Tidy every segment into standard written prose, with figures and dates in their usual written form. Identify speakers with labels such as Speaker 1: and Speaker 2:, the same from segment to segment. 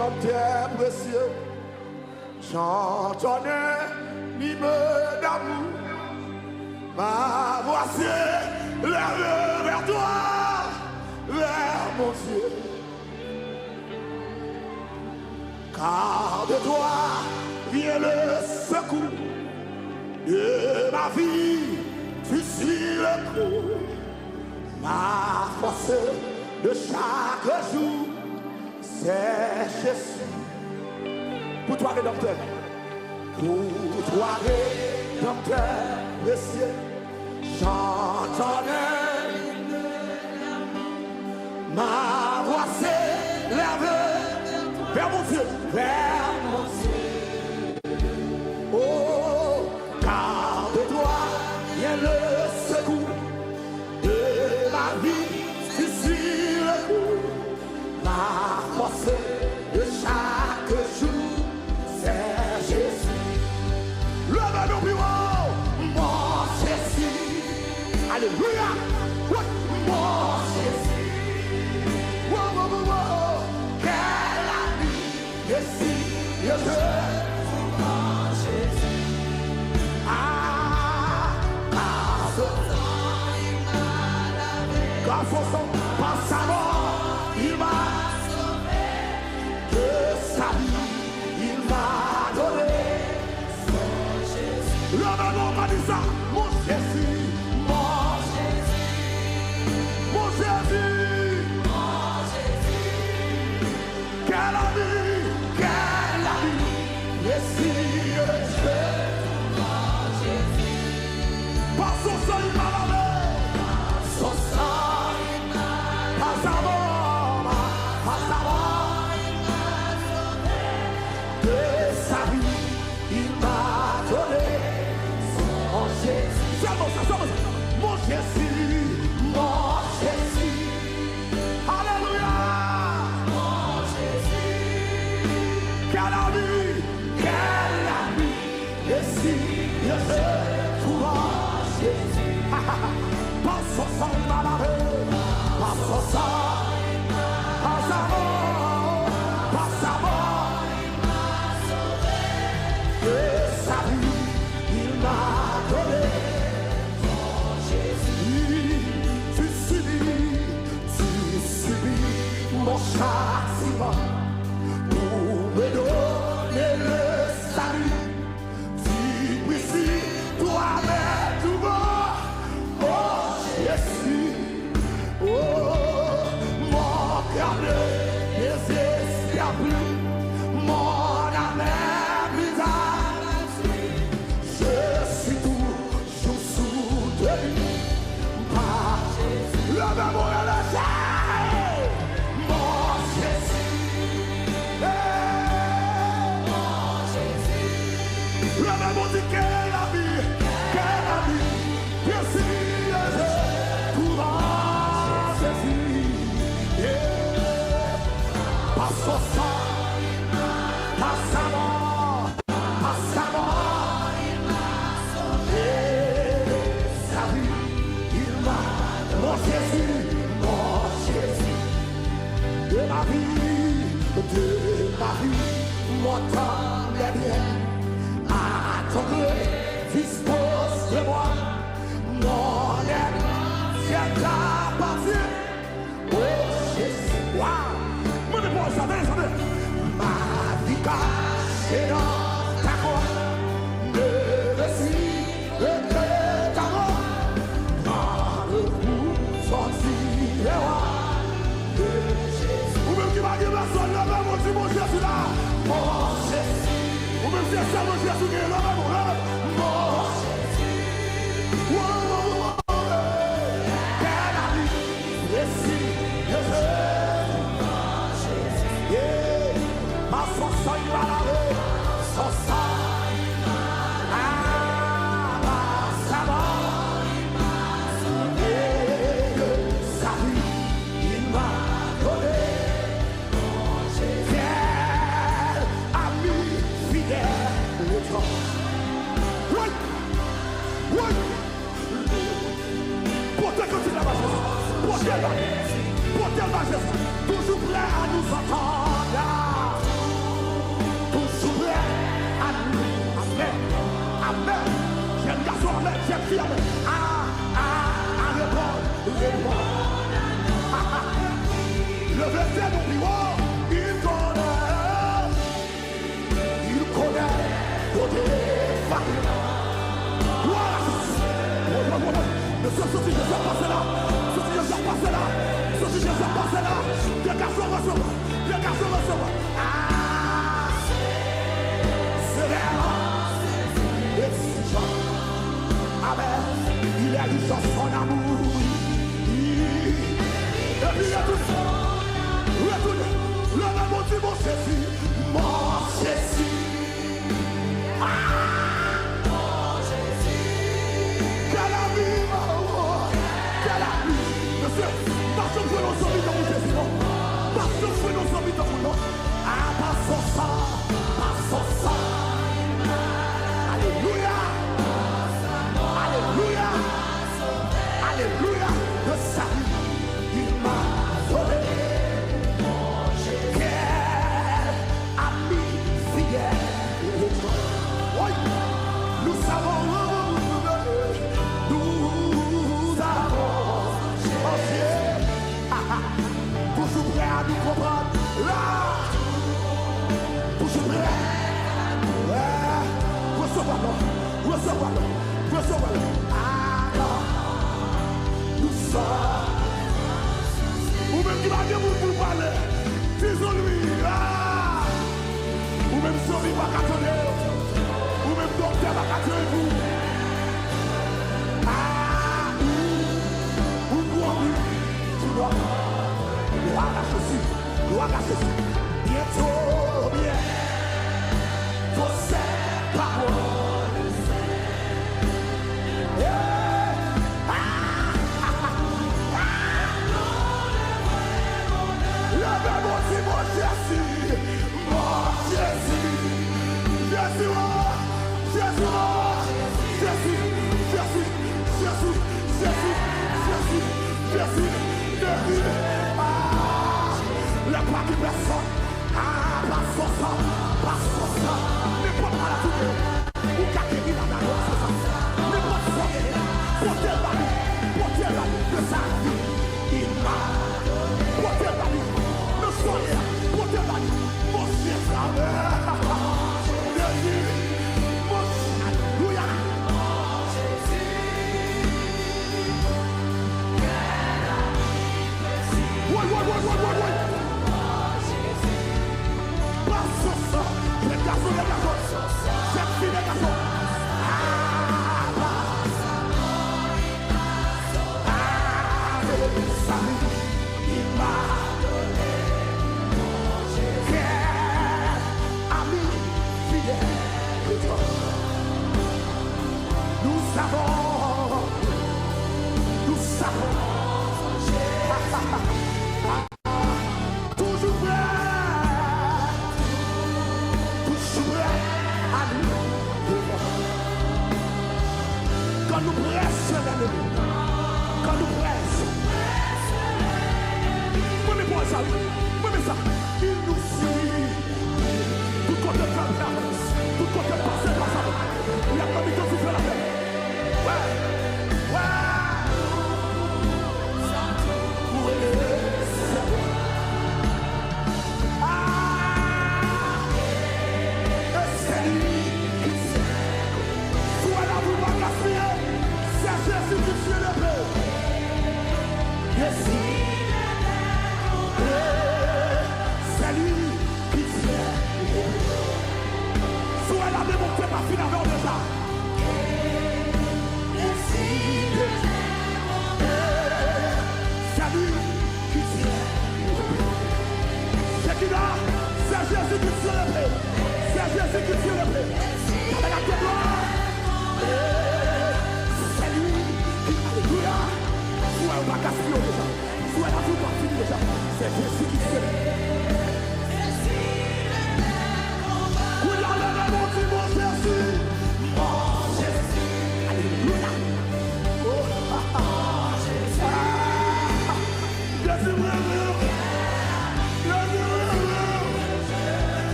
Speaker 1: comme t'es précieux. J'entendais l'hymne d'amour. Ma voix s'est lèvée vers toi, vers mon Dieu. Car de toi vient le secours de ma vie, tu suis le cours. Ma force de chaque jour, c'est Jésus. Pour toi, Rédempteur, pour toi, Rédempteur, précieux, j'entendais ma voix s'élève vers mon Dieu, vers mon Dieu. Oh, car de toi vient le secours de ma vie, tu suis le coup. Ma force de chaque jour, c'est Jésus. Levez nos bureaux, mon Jésus. Alléluia. Mon Jésus. Wow, wow, wow, wow. Quelle amie, Jésus, je mon Jésus. Ah, par son sang, il m'a lavé. Par son sang, par sa mort, il m'a sauvé. De sa vie, il m'a donné. Son Jésus. Le nom m'a dit ça, mon Jésus, mon Jésus, mon Jésus, mon Jésus. Quelle amie, Jésus, mon Jésus. Par son sang, il m'a lavé. Par son sang, il m'a lavé. Par sa mort, il m'a sauvé. De sa vie, il m'a donné. Mon Jésus, c'est bon ça, mon Jésus, mon Jésus. Alléluia. Mon Jésus. Quelle amie, Jésus, je trouve en Jésus. Par son sang, il m'a lavé. Par son sang, par sa mort, il m'a sauvé. De sa vie, il m'a donné. Mon Jésus, tu subis mon châtiment pour me donner le salut. Tu brises toi-même tout bon. Oh Jésus, oh mon cœur ne désespère plus, mon âme est plus abattue. Je suis toujours soutenu par Jésus. Le même mot est le ciel, mon Jésus. Mon Jésus. Le même mot dit quelle amie, bien sûr, je trouve en Jésus. Par son sang, par sa mort, il m'a sauvé. Sa vie, il m'a, mon Jésus, de ma vie, mon temps est bien. À ton gré, dispose de moi, mon aide, c'est ta partie. Oh Jésus, waouh! Mon épouse, ça va. Ma vie cachée dans ta croix, ne me suis que ta mort. Dans le coup, sorti les rois de Jésus. Ou même qui m'a dit la sonne, là, mon Jésus là. Mon Jésus. Ou même si c'est ça, mon Jésus qui est là, mon Jésus. Wow. Quelle amie, Jésus, par son sang, il m'a lavé. Son sang, par sa mort, il m'a sauvé. De sa vie, il m'a donné. Quel ami fidèle le temps. Oui. Portez comme la majesté. Portez la majesté. Toujours prêt à nous entendre. Le verset nous dit, il connaît côté fatigant. Ceci je vais passer là, ceci je vais passer là, ceci je vais passer là. Des garçons recevoir, des garçons recevoir. C'est réellement exigeant. Amen. Il a dit son amour. Et puis retourne, le même dit mon Jésus, mon Jésus. Parce que nous sommes dans mon Jésus, parce que nous sommes dans mon nom. Ah, par son sang. Alléluia. Alléluia. Alléluia. Le salut, il m'a donné. Quel ami fidèle. Oui, nous savons. Toujours prêt à nous comprendre. Toujours prêt. Recevoir-le. Alors, nous sommes. Vous-même qui m'avez vous parler, disons-lui. Vous-même sauver pas qu'à tenir. Vous-même docteur pas qu'à tenir vous. Gloire à Jésus. Bientôt, bien. Pour ces paroles. Levez mon Jésus. Mon Jésus. La part qui personne, par son sang, n'importe quoi la tournée, ou qu'à guérir la gloire, c'est ça, n'importe quoi, porter la vie de sa vie, il m'a porté la vie, ne soyez là, porter la vie, mon Jésus, alléluia. Ouais.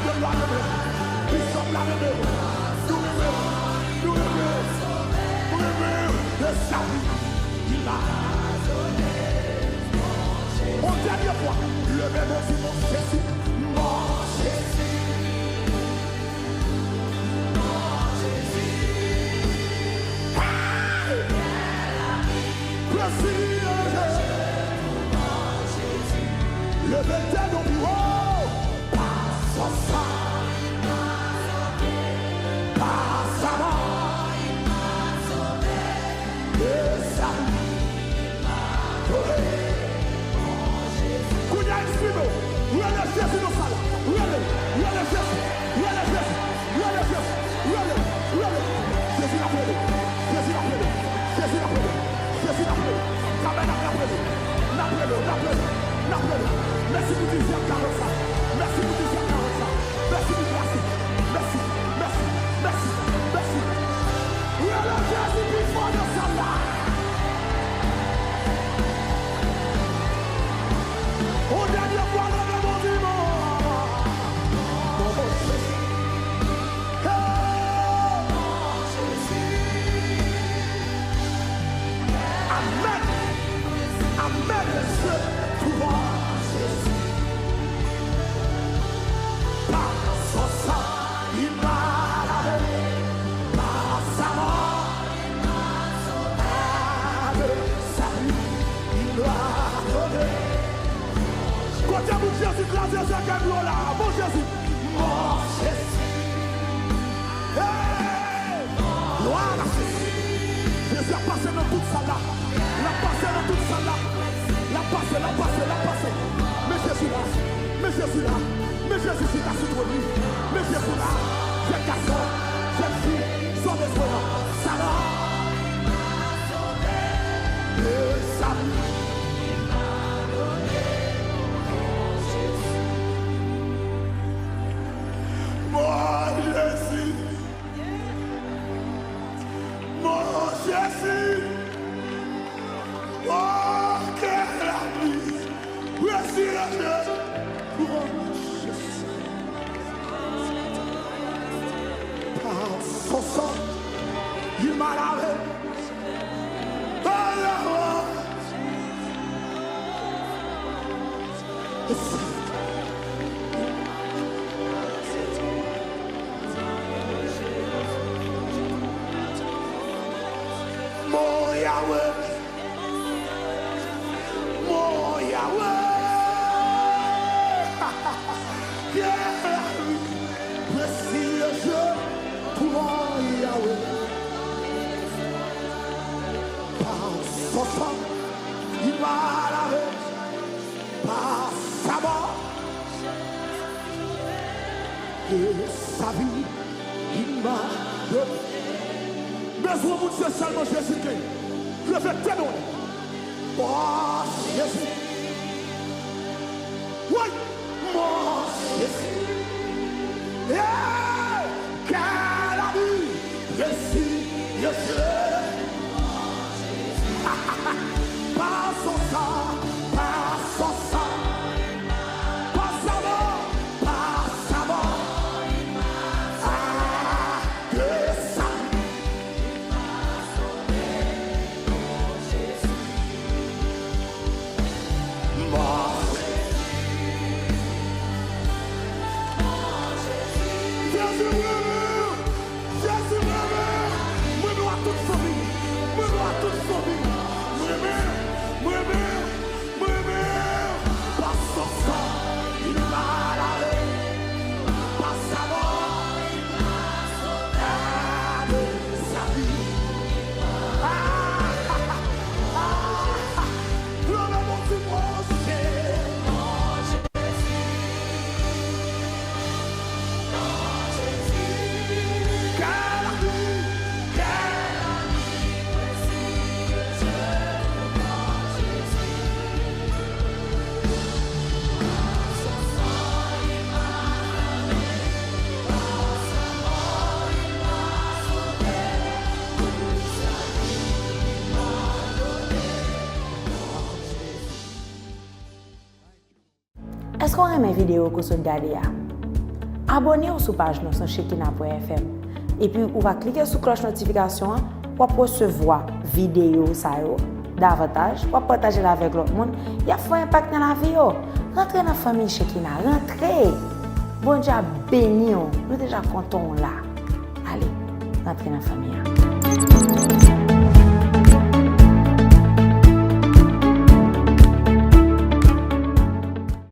Speaker 1: Come on, sa vie, il m'a donné. Une dernière fois, levez mon Dieu, mon Jésus, mon Jésus. Le bétail au bureau, par son sang, par sa mort, de sa vie, donné. Qu'on y a exprimé, relève Jésus dans sa là, relève Jésus, relève Jésus, relève Jésus, relève Jésus l'a pris, Jésus l'a pris, Jésus l'a pris, Jésus l'a pris, Amen, l'a pris, merci pour dire ça, merci pour dire ça, merci pour dire ça, merci. Relève Jésus plus fort dans sa là. Au dernier fois, levez mon dimanche. Mon Jésus. Amen. Amen, ce pouvoir. Jésus. Par son sang, il m'a lavé. Par sa mort, il m'a sauvé. De sa vie, il m'a donné. Quand tu as mon Jésus, grâce à ce cadeau là, mon Jésus, mon Jésus. Hey! Gloire à Jésus. Jésus a passé dans toute ça là. Il a passé dans toute ça là. Il a passé. Mais Jésus là, mais Jésus c'est ta citoyenne. Mais Jésus là, j'ai garçon, j'ai fille, son espoir, ça va. De sa vie. Mon Jésus, oh, quelle amie, merci la Dieu pour mon Jésus. Par son sang, il m'a lavé. Mon Yahweh, merci le jeu pour mon Yahweh. Par son sang, il m'a lavé. Par sa mort, et sa vie, il m'a donné. Mais vous vous dites seulement Jésus-Christ. Je vais te donner. Oh Jésus. Oui, mon Jésus. Yeah, quel ami. Jésus, Jésus. Par son sang, par son sang. Par sa mort, par sa mort. De sa
Speaker 2: Est-ce qu'on aime mes vidéos que vous regardez? Abonnez-vous sur la page Shekinah.fm et puis on va cliquer sur la cloche notification ou recevoir vidéo ça yo davantage, ou partager avec l'autre monde, il y a fait un impact dans la vie yo. Rentrez dans la famille Chekina, rentrez. Bon Dieu béni, nous déjà contents là. Allez, rentrez dans la famille.